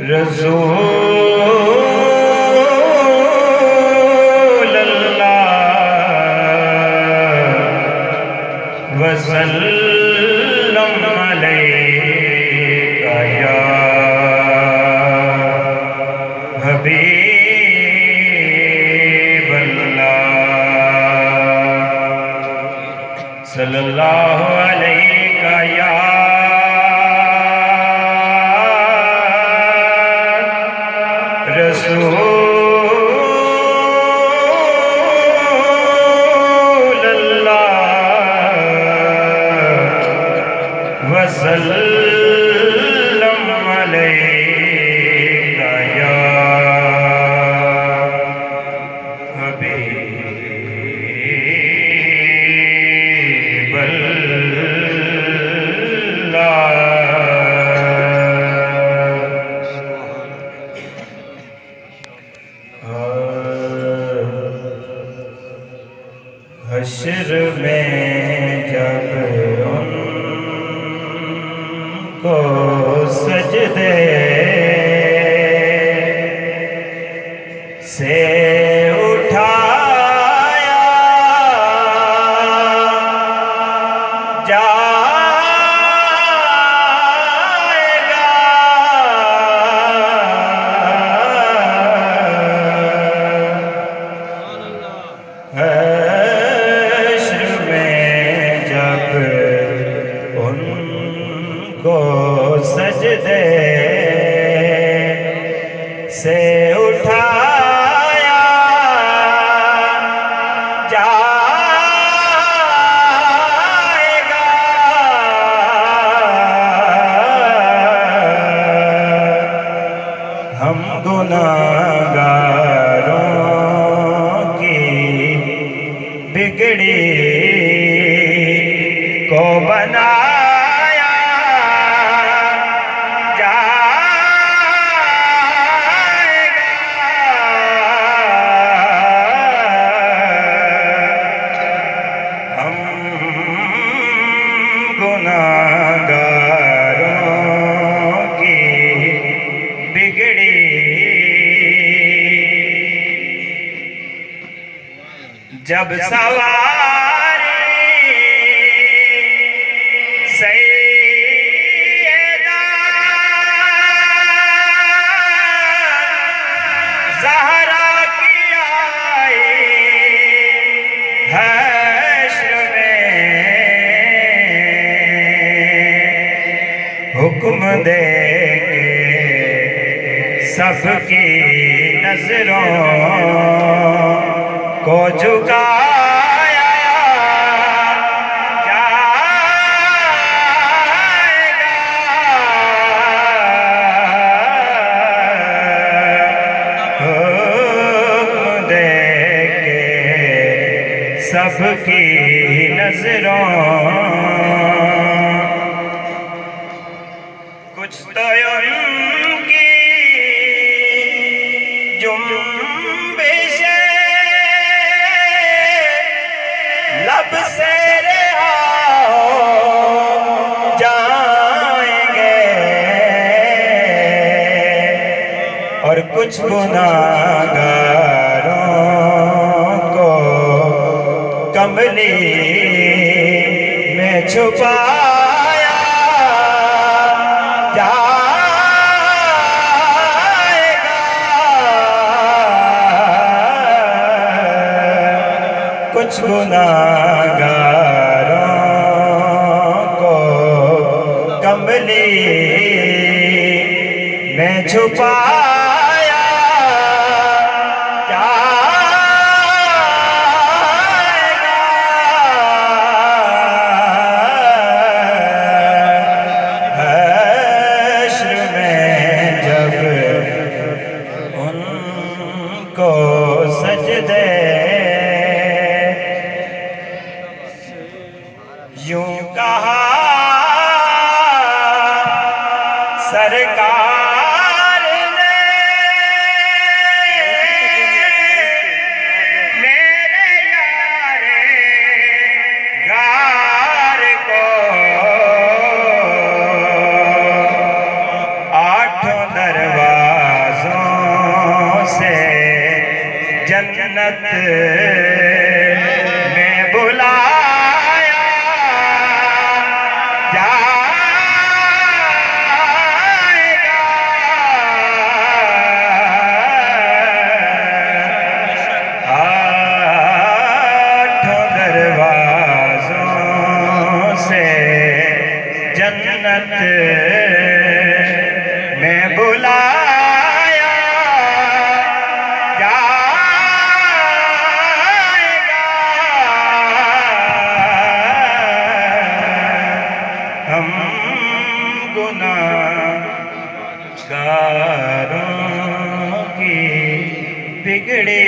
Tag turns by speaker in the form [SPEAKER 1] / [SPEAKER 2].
[SPEAKER 1] رسول اللہ وسلم علیکہ یا حبیب اللہ صلی اللہ علیکہ یا رسول اللہ وسلم علیکہ یا حبیب اللہ حشر میں جب ان کو سجدے سے اٹھایا جائے گا کو سجدے سے اٹھایا جائے گا ہم گناہگاروں کی بگڑی کو بنا گناہگاروں کی بگڑی جب سواری سیدہ زہرا کی آئی حشر میں حکم دے کے سب کی نظروں کو جھکایا جائے گا حکم دے کے سب کی نظروں کچھ تو ان کی جنبشیں لب سے رہا ہو جائیں گے اور کچھ گناہگاروں کو کملی میں چھپایا جائے گا کچھ گناہگاروں کو کملی میں چھپایا جائے گا حشر میں جب ان کو سجدے یوں کہا سرکار نے جنت میں بلایا جائے گا ہم گناہگاروں کی بگڑی